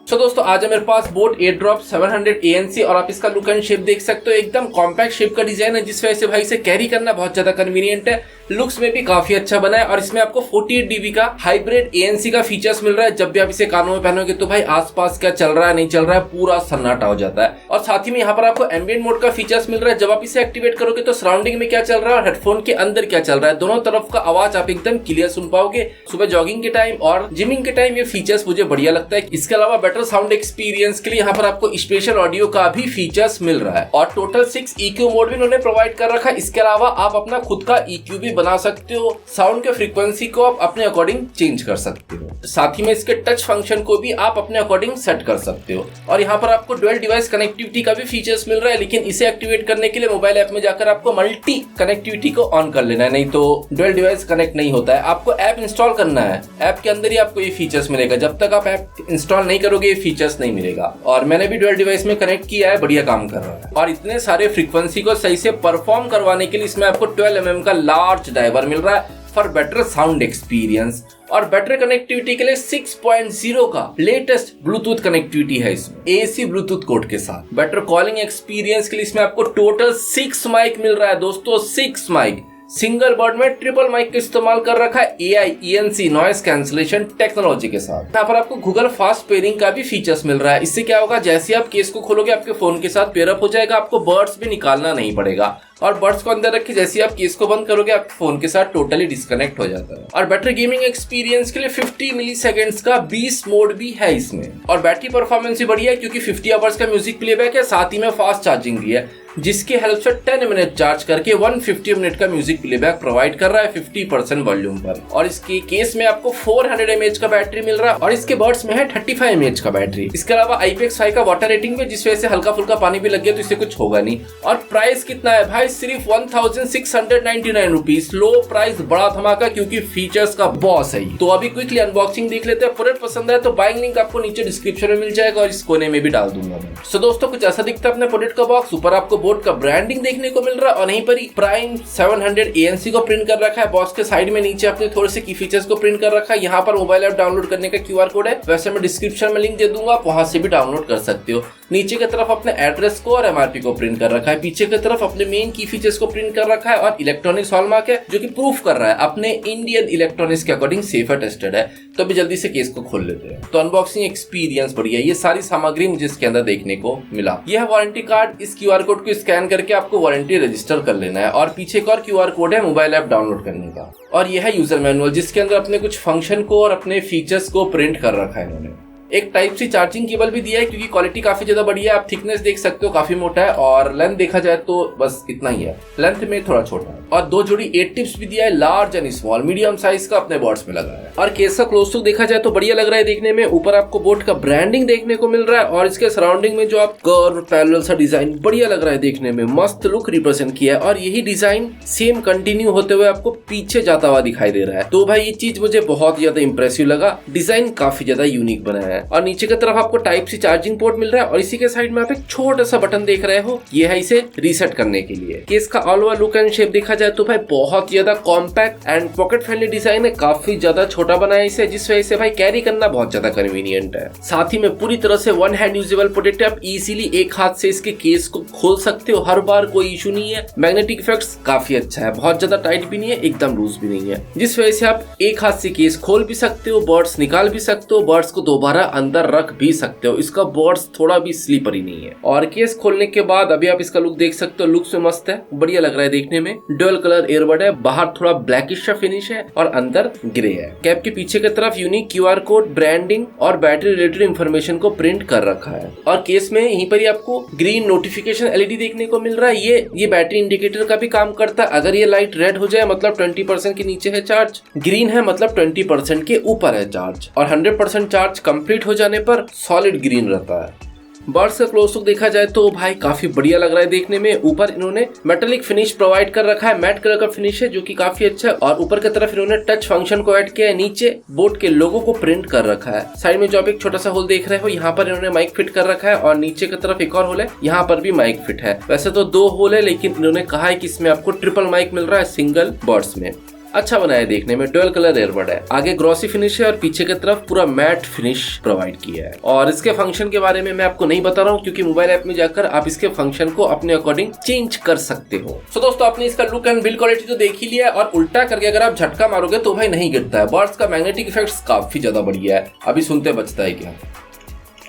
तो दोस्तों आज है मेरे पास बोट एयरड्रॉप 700 ANC और आप इसका लुक एंड शेप देख सकते हो। एकदम कॉम्पैक्ट शेप का डिजाइन है, जिस वजह से भाई इसे कैरी करना बहुत ज्यादा कन्वीनियंट है। लुक्स में भी काफी अच्छा बना है और इसमें आपको 48 dB का हाइब्रिड ANC का फीचर्स मिल रहा है। जब भी आप इसे कानों में पहनोगे तो भाई आसपास क्या चल रहा है नहीं चल रहा है पूरा सन्नाटा हो जाता है। और साथ ही में यहाँ पर आपको एम्बिएंट मोड का फीचर्स मिल रहा है। जब आप इसे एक्टिवेट करोगे तो सराउंडिंग में क्या चल रहा है और हेडफोन के अंदर क्या चल रहा है दोनों तरफ का आवाज आप एकदम क्लियर सुन पाओगे। सुबह जॉगिंग के टाइम और जिमिंग के टाइम ये फीचर्स मुझे बढ़िया लगता है। इसके अलावा बेटर साउंड एक्सपीरियंस के लिए यहाँ पर आपको स्पेशल ऑडियो का भी फीचर्स मिल रहा है और टोटल 6 EQ मोड भी उन्होंने प्रोवाइड कर रखा है। इसके अलावा आप अपना खुद का EQ भी बना सकते हो, साउंड के फ्रीक्वेंसी को आप अपने अकॉर्डिंग चेंज कर सकते हो। साथ ही में इसके टच फंक्शन को भी आप अपने अकॉर्डिंग सेट कर सकते हो। और यहाँ पर आपको डुअल डिवाइस कनेक्टिविटी का भी फीचर्स मिल रहा है, लेकिन इसे एक्टिवेट करने के लिए मोबाइल ऐप में जाकर आपको मल्टी कनेक्टिविटी को ऑन कर लेना है, नहीं तो डुअल डिवाइस कनेक्ट नहीं होता है। आपको ऐप इंस्टॉल करना है, ऐप के अंदर ही आपको ये फीचर्स मिलेगा। जब तक आप ऐप इंस्टॉल नहीं करोगे ये फीचर्स नहीं मिलेगा। और मैंने भी डुअल डिवाइस में कनेक्ट किया है, बढ़िया काम कर रहा है। और इतने सारे फ्रीक्वेंसी को सही से परफॉर्म करवाने के लिए इसमें आपको 12 mm का लार्ज डाइवर मिल रहा है फॉर बेटर साउंड एक्सपीरियंस। और बेटर कनेक्टिविटी के लिए 6.0 का लेटेस्ट ब्लूटूथ कनेक्टिविटी है इसमें AC ब्लूटूथ कोड के साथ। बेटर कॉलिंग एक्सपीरियंस के लिए इसमें आपको टोटल 6 माइक मिल रहा है दोस्तों, 6 माइक। सिंगल बर्ड में ट्रिपल माइक का इस्तेमाल कर रखा है AI ENC noise cancellation technology के साथ। यहाँ पर आपको गूगल फास्ट पेयरिंग का भी फीचर्स मिल रहा है। इससे क्या होगा, जैसे आप केस को खोलोगे आपके फोन के साथ पेयर अप हो जाएगा, आपको बर्ड्स भी निकालना नहीं पड़ेगा। और बर्ड्स को अंदर रख के जैसे आप केस को बंद करोगे आपके फोन के साथ टोटली डिस्कनेक्ट हो जाता है। और बेटर गेमिंग एक्सपीरियंस के लिए 50 मिलीसेकंड्स का बीस्ट मोड भी है इसमें। और बैटरी परफॉर्मेंस भी बढ़िया है क्योंकि 50 आवर्स का म्यूजिक प्लेबैक है, साथ ही में फास्ट चार्जिंग भी है, जिसकी हेल्प से 10 मिनट चार्ज करके 150 मिनट का म्यूजिक प्लेबैक प्रोवाइड कर रहा है 50% वॉल्यूम पर। और इसके केस में आपको 400 mAh का बैटरी मिल रहा है और इसके बर्ड्स में है 35 mAh का बैटरी। इसके अलावा IPX5 का वाटर रेटिंग भी, जिस वजह से हल्का फुल्का पानी भी लग गया तो इससे कुछ होगा नहीं। और प्राइस कितना है भाई, सिर्फ 1699 रुपीज। लो प्राइस, बड़ा धमाका क्योंकि फीचर्स का बॉस है। तो अभी क्विकली अनबॉक्सिंग देख लेते हैं। प्रोडक्ट पसंद है तो बाइंग लिंक आपको नीचे डिस्क्रिप्शन में मिल जाएगा और इस कोने में भी डाल दूंगा मैं। सो दोस्तों कुछ ऐसा दिखता है अपने प्रोडक्ट का बॉक्स। ऊपर आपको बोट का ब्रांडिंग देखने को मिल रहा है और यहीं पर ही प्राइम 700 ANC को प्रिंट कर रखा है। बॉक्स के साइड में नीचे आपने थोड़े से की फीचर्स को प्रिंट कर रखा है। यहाँ पर मोबाइल ऐप डाउनलोड करने का QR कोड है, वैसे मैं डिस्क्रिप्शन में लिंक दे दूंगा, आप वहां से भी डाउनलोड कर सकते हो। नीचे की तरफ अपने एड्रेस को और MRP को प्रिंट कर रखा है। पीछे की तरफ अपने मेन की फीचर्स को प्रिंट कर रखा है और इलेक्ट्रॉनिक्स हॉलमार्क है जो कि प्रूफ कर रहा है अपने इंडियन इलेक्ट्रॉनिक्स के अकॉर्डिंग सेफ है, टेस्टेड है। तो अभी जल्दी से केस को खोल लेते हैं। तो अनबॉक्सिंग एक्सपीरियंस बढ़िया, ये सारी सामग्री मुझे इसके अंदर देखने को मिला। यह वारंटी कार्ड, इस QR कोड को स्कैन करके आपको वारंटी रजिस्टर कर लेना है। और पीछे एक और QR कोड है मोबाइल ऐप डाउनलोड करने का। और यह है यूजर मैनुअल, जिसके अंदर अपने कुछ फंक्शन को और अपने फीचर्स को प्रिंट कर रखा है इन्होंने। एक टाइप सी चार्जिंग केबल भी दिया है क्योंकि क्वालिटी काफी ज्यादा बढ़िया है। आप थिकनेस देख सकते हो काफी मोटा है और लेंथ देखा जाए तो बस इतना ही है, लेंथ में थोड़ा छोटा है। और 2 जोड़ी 8 टिप्स भी दिया है, large and small, medium size का अपने बर्ड्स में लगा है। और केस का क्लोज लुक देखा जाए तो बढ़िया लग रहा है देखने में। ऊपर आपको बोट का ब्रांडिंग देखने को मिल रहा है और इसके सराउंडिंग में जो आप कर्व पैरेलल सा डिजाइन बढ़िया लग रहा है देखने में, मस्त लुक रिप्रेजेंट किया है। और यही डिजाइन सेम कंटिन्यू होते हुए आपको पीछे जाता हुआ दिखाई दे रहा है। तो भाई ये चीज मुझे बहुत ज्यादा इंप्रेसिव लगा, डिजाइन काफी ज्यादा यूनिक बना है। और नीचे की तरफ आपको टाइप सी चार्जिंग पोर्ट मिल रहा है और इसी के साइड में आप एक छोटा सा बटन देख रहे हो, ये है इसे रीसेट करने के लिए। केस का all over look and shape देखा जाए तो भाई बहुत ज्यादा compact and pocket friendly design है, काफी ज्यादा छोटा बनाया है इसे, जिस वजह से भाई कैरी करना बहुत ज्यादा कन्वीनियंट है। साथ ही में पूरी तरह से वन हैंड यूजेबल प्रोडक्ट है, आप इजीली एक हाथ से इसके केस को खोल सकते हो हर बार, कोई इशू नहीं है। मैग्नेटिक इफेक्ट्स काफी अच्छा है, बहुत ज्यादा टाइट भी नहीं है, एकदम लूज भी नहीं है, जिस वजह से आप एक हाथ से केस खोल भी सकते हो, बर्ड्स निकाल भी सकते हो, बर्ड्स को दोबारा अंदर रख भी सकते हो। इसका बर्ड्स थोड़ा भी स्लीपरी नहीं है। और केस खोलने के बाद अभी आप इसका लुक देख सकते हो, लुक्स में मस्त है, बढ़िया लग रहा है देखने में। डुअल कलर ईयरबड है, बाहर थोड़ा ब्लैकिश सा फिनिश है और अंदर ग्रे है। कैप के पीछे की तरफ यूनिक QR कोड, ब्रांडिंग और बैटरी रिलेटेड इंफॉर्मेशन को प्रिंट कर रखा है। और केस में यहीं पर ही आपको ग्रीन नोटिफिकेशन LED देखने को मिल रहा है। ये बैटरी इंडिकेटर का भी काम करता है। अगर ये लाइट रेड हो जाए मतलब 20% के नीचे है चार्ज, ग्रीन है मतलब 20% के ऊपर है चार्ज, और 100% चार्ज कंप्लीट हो जाने पर सॉलिड ग्रीन रहता है। बर्ड्स का क्लोज लुक देखा जाए तो भाई काफी बढ़िया लग रहा है देखने में। ऊपर इन्होंने मेटेलिक फिनिश प्रोवाइड कर रखा है, मैट कलर का फिनिश है जो कि काफी अच्छा है। और ऊपर की तरफ इन्होंने टच फंक्शन को ऐड किया है, नीचे बोट के लोगो को प्रिंट कर रखा है। साइड में जो आप एक छोटा सा होल देख रहे हो, यहाँ पर इन्होंने माइक फिट कर रखा है और नीचे की तरफ एक और होल है, यहाँ पर भी माइक फिट है। वैसे तो 2 होल है लेकिन इन्होंने कहा है कि इसमें आपको ट्रिपल माइक मिल रहा है सिंगल बर्ड्स में। अच्छा बना है देखने में। डुअल कलर एयरबड है, आगे ग्रॉसी फिनिश है और पीछे की तरफ पूरा मैट फिनिश प्रोवाइड किया है। और इसके फंक्शन के बारे में मैं आपको नहीं बता रहा हूँ क्योंकि मोबाइल ऐप में जाकर आप इसके फंक्शन को अपने अकॉर्डिंग चेंज कर सकते हो। सो दोस्तों, आपने इसका लुक एंड बिल्ड क्वालिटी तो देख ही लिया है और उल्टा करके अगर आप झटका मारोगे तो भाई नहीं गिरता है। बर्ड्स का मैग्नेटिक इफेक्ट्स काफी ज्यादा बढ़िया है। अभी सुनते बचता है क्या,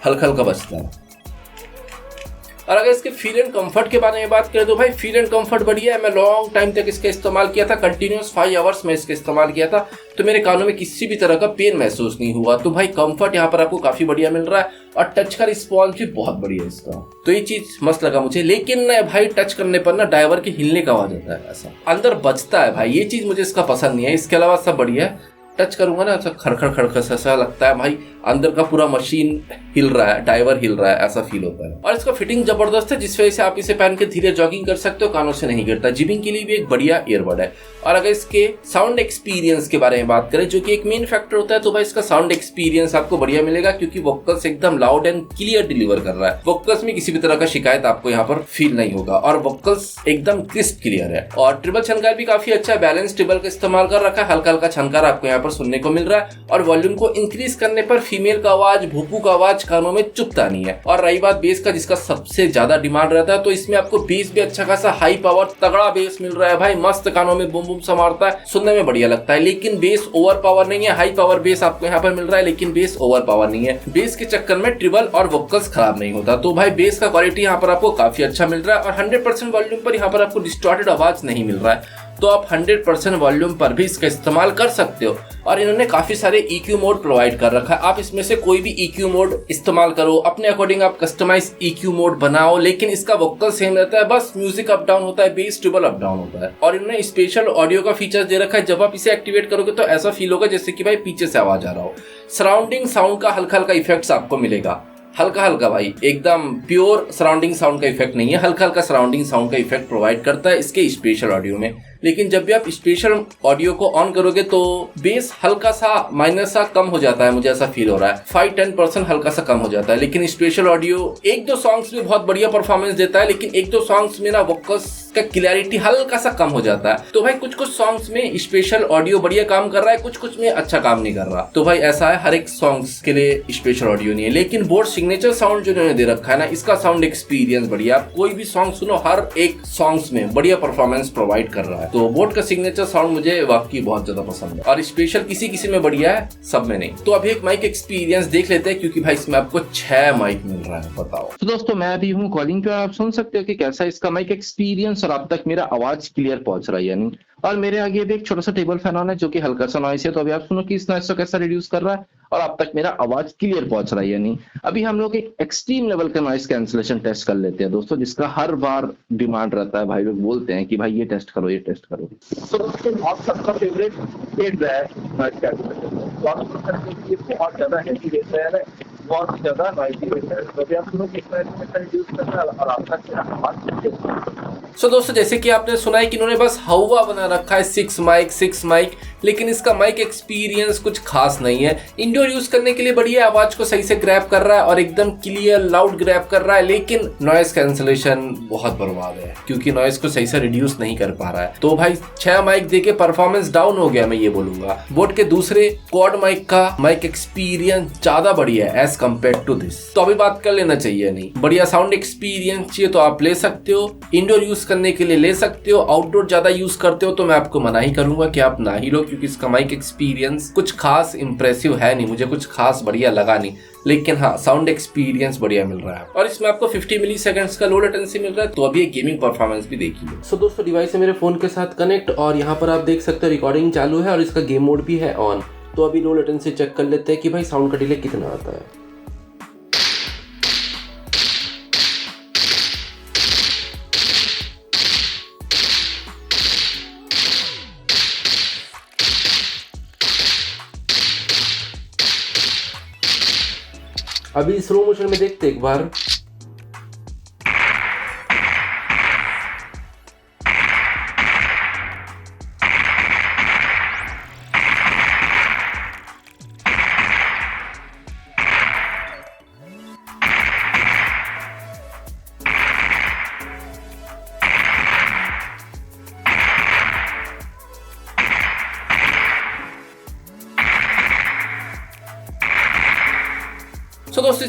हल्का हल्का बचता है। और अगर इसके फील एंड कंफर्ट के बारे में बात करें तो भाई फील एंड कंफर्ट बढ़िया है। मैं लॉन्ग टाइम तक इसका इस्तेमाल किया था, कंटिन्यूस 5 आवर्स में इसका इस्तेमाल किया था, तो मेरे कानों में किसी भी तरह का पेन महसूस नहीं हुआ। तो भाई कंफर्ट यहाँ पर आपको काफी बढ़िया मिल रहा है और टच का रिस्पॉन्स भी बहुत बढ़िया है इसका, तो ये चीज मस्त लगा मुझे। लेकिन ना भाई टच करने पर ना ड्राइवर के हिलने का आवाज आता है, ऐसा अंदर बजता है भाई, ये चीज मुझे इसका पसंद नहीं है। इसके अलावा सब बढ़िया है। टच करूंगा ना ऐसा खड़खड़ खड़खड़ सा लगता है भाई अंदर का पूरा मशीन हिल रहा है, ड्राइवर हिल रहा है, ऐसा फील होता है। और इसका फिटिंग जबरदस्त है जिस वजह से आप इसे पहन के धीरे जॉगिंग कर सकते हो, कानों से नहीं गिरता। जिमिंग के लिए भी एक बढ़िया ईयरबड है। और अगर इसके साउंड एक्सपीरियंस के बारे में बात करें जो कि एक मेन फैक्टर होता है, तो भाई इसका साउंड एक्सपीरियंस आपको बढ़िया मिलेगा क्योंकि वोकल्स एकदम लाउड एंड क्लियर डिलीवर कर रहा है। वोकल्स में किसी भी तरह का शिकायत आपको यहाँ पर फील नहीं होगा और वोकल्स एकदम क्रिस्प क्लियर है। और ट्रिबल छनकार भी काफी अच्छा है, बैलेंस ट्रिबल का इस्तेमाल कर रखा है, हल्का हल्का छनकार आपको यहाँ पर सुनने को मिल रहा है। और वॉल्यूम को इंक्रीज करने पर फीमेल का आवाज, भूपू का आवाज कानों में चुभता नहीं है। और रही बात बेस का जिसका सबसे ज्यादा डिमांड रहता है, तो इसमें आपको बेस भी अच्छा खासा हाई पावर तगड़ा बेस मिल रहा है भाई, मस्त कानों में बूम बूम सा मारता है, सुनने में बढ़िया लगता है। लेकिन बेस ओवर पावर नहीं है, हाई पावर बेस आपको यहाँ पर मिल रहा है लेकिन बेस ओवर पावर नहीं है। बेस के चक्कर में ट्रिबल और वोकल्स खराब नहीं होता। तो भाई बेस का क्वालिटी यहाँ पर आपको काफी अच्छा मिल रहा है और 100% वॉल्यूम पर यहाँ पर आपको डिस्टॉर्टेड आवाज नहीं मिल रहा है, तो आप 100% वॉल्यूम पर भी इसका इस्तेमाल कर सकते हो। और इन्होंने काफी सारे EQ मोड प्रोवाइड कर रखा है, आप इसमें से कोई भी EQ मोड इस्तेमाल करो, अपने अकॉर्डिंग आप कस्टमाइज EQ मोड बनाओ। लेकिन इसका वोकल सेम रहता है, बस म्यूजिक अप डाउन होता है, बेस ट्रिबल अप डाउन होता है। और इन्होंने स्पेशल ऑडियो का फीचर दे रखा है, जब आप इसे एक्टिवेट करोगे तो ऐसा फील होगा जैसे कि भाई पीछे से आवाज आ रहा हो। सराउंडिंग साउंड का हल्का हल्का इफेक्ट आपको मिलेगा, हल्का हल्का भाई, एकदम प्योर सराउंडिंग साउंड का इफेक्ट नहीं है, हल्का हल्का सराउंडिंग साउंड का इफेक्ट प्रोवाइड करता है इसके स्पेशल ऑडियो में। लेकिन जब भी आप स्पेशल ऑडियो को ऑन करोगे तो बेस हल्का सा माइनस सा कम हो जाता है, मुझे ऐसा फील हो रहा है, 5-10% हल्का सा कम हो जाता है। लेकिन स्पेशल ऑडियो 1-2 सॉन्ग्स में बहुत बढ़िया परफॉर्मेंस देता है, लेकिन 1-2 सॉन्ग्स में ना वोकल्स का क्लैरिटी हल्का सा कम हो जाता है। तो भाई कुछ कुछ सॉन्ग्स में स्पेशल ऑडियो बढ़िया काम कर रहा है, कुछ कुछ में अच्छा काम नहीं कर रहा। तो भाई ऐसा है, हर एक सॉन्ग्स के लिए स्पेशल ऑडियो नहीं है। लेकिन बोट सिग्नेचर साउंड जो इन्होंने दे रखा है ना, इसका साउंड एक्सपीरियंस बढ़िया, आप कोई भी सॉन्ग सुनो हर एक सॉन्ग्स में बढ़िया परफॉर्मेंस प्रोवाइड कर रहा है। तो बोट का सिग्नेचर साउंड मुझे वाकई बहुत ज्यादा पसंद है और स्पेशल किसी किसी में बढ़िया है, सब में नहीं। तो अभी एक माइक एक्सपीरियंस देख लेते हैं क्योंकि भाई इसमें आपको 6 माइक मिल रहा है। बताओ तो दोस्तों, मैं अभी हूँ कॉलिंग पे और आप सुन सकते हो कि कैसा इसका माइक एक्सपीरियंस और अब तक मेरा आवाज क्लियर पहुंच रहा है या नहीं। और मेरे आगे भी एक छोटा सा टेबल फैन ऑन है जो कि हल्का सा नॉइस है, तो अभी आप सुनो कि इस नॉइस को कैसा रिड्यूस कर रहा है और अब तक मेरा आवाज क्लियर पहुंच रहा है या नहीं। अभी हम लोग एक एक्सट्रीम लेवल का नॉइस कैंसिलेशन टेस्ट कर लेते हैं दोस्तों, जिसका हर बार डिमांड रहता है, भाई लोग बोलते हैं कि भाई ये टेस्ट करो, ये टेस्ट करो। तो आप सबका फेवरेट पेड है नॉइस कैंसिलेशन, बहुत ज्यादा हेवी रहता है, बहुत ज्यादा नॉइसी रहता है। तो अभी आप सुनो कितना रिड्यूस करना है और अब तक मेरा आवाज। सो दोस्तों, जैसे कि आपने सुना है कि इन्होंने बस हवा बना रखा है, 6 माइक, लेकिन इसका माइक एक्सपीरियंस कुछ खास नहीं है। इंडोर यूज करने के लिए बढ़िया, आवाज को सही से ग्रैब कर रहा है और एकदम क्लियर लाउड ग्रैब कर रहा है, लेकिन नॉइस कैंसिलेशन बहुत बर्बाद है क्योंकि नॉइस को सही से रिड्यूस नहीं कर पा रहा है। तो भाई 6 माइक देके परफॉर्मेंस डाउन हो गया, मैं ये बोलूंगा। बोट के दूसरे क्वाड माइक का माइक एक्सपीरियंस ज्यादा बढ़िया है एज कम्पेयर टू दिस, तो अभी बात कर लेना चाहिए। नहीं बढ़िया साउंड एक्सपीरियंस चाहिए तो आप ले सकते हो, इंडोर यूज करने के लिए ले सकते हो, आउटडोर ज्यादा यूज करते हो तो मैं आपको मना ही करूंगा कि आप ना ही लो, क्योंकि इसका माइक एक्सपीरियंस कुछ खास इंप्रेसिव है नहीं, मुझे कुछ खास बढ़िया लगा नहीं। लेकिन हाँ, साउंड एक्सपीरियंस बढ़िया मिल रहा है और इसमें आपको 50 मिली सेकंड्स का लो लेटेंसी मिल रहा है। तो अभी एक गेमिंग परफॉर्मेंस भी देखिए। सो दोस्तों, डिवाइस है मेरे फोन के साथ कनेक्ट और यहाँ पर आप देख सकते हो रिकॉर्डिंग चालू है और इसका गेम मोड भी है ऑन। तो अभी लो लेटेंसी चेक कर लेते हैं कि भाई साउंड का डिले कितना आता है। अभी स्लो मोशन में देखते एक बार।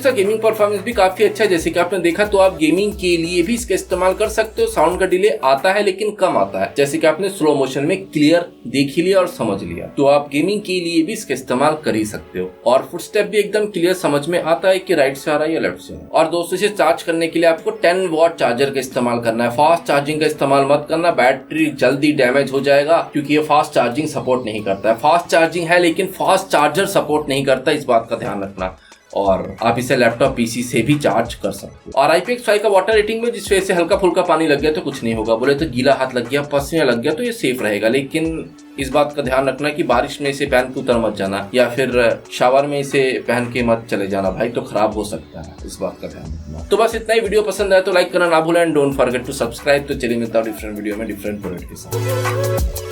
इसका गेमिंग परफॉर्मेंस भी काफी अच्छा है, जैसे कि आपने देखा तो आप गेमिंग के लिए भी इसका इस्तेमाल कर सकते हो। साउंड का डिले आता है लेकिन कम आता है, जैसे कि आपने स्लो मोशन में क्लियर देख ही लिया और समझ लिया, तो आप गेमिंग के लिए भी इसका इस्तेमाल कर ही सकते हो। और फुटस्टेप भी एकदम क्लियर समझ में आता है कि राइट से आ रहा है या लेफ्ट से। और दोस्तों इसे चार्ज करने के लिए आपको 10 वॉट चार्जर का इस्तेमाल करना है, फास्ट चार्जिंग का इस्तेमाल मत करना, बैटरी जल्दी डैमेज हो जाएगा क्योंकि ये फास्ट चार्जिंग सपोर्ट नहीं करता है। फास्ट चार्जिंग है लेकिन फास्ट चार्जर सपोर्ट नहीं करता, इस बात का ध्यान रखना। और आप इसे लैपटॉप पीसी से भी चार्ज कर सकते हो। और IPX5 का वाटर रेटिंग में जिस वजह से हल्का फुल्का पानी लग गया तो कुछ नहीं होगा, बोले तो गीला हाथ लग गया, पसीना लग गया तो ये सेफ रहेगा। लेकिन इस बात का ध्यान रखना कि बारिश में इसे पहन के उतर मत जाना या फिर शावर में इसे पहन के मत चले जाना भाई, तो खराब हो सकता है, इस बात का ध्यान रखना। तो बस इतना ही। वीडियो पसंद आया तो लाइक करना ना भूलें and don't forget to subscribe. तो चलिए मिलता हूं डिफरेंट वीडियो में डिफरेंट प्रोडक्ट के साथ।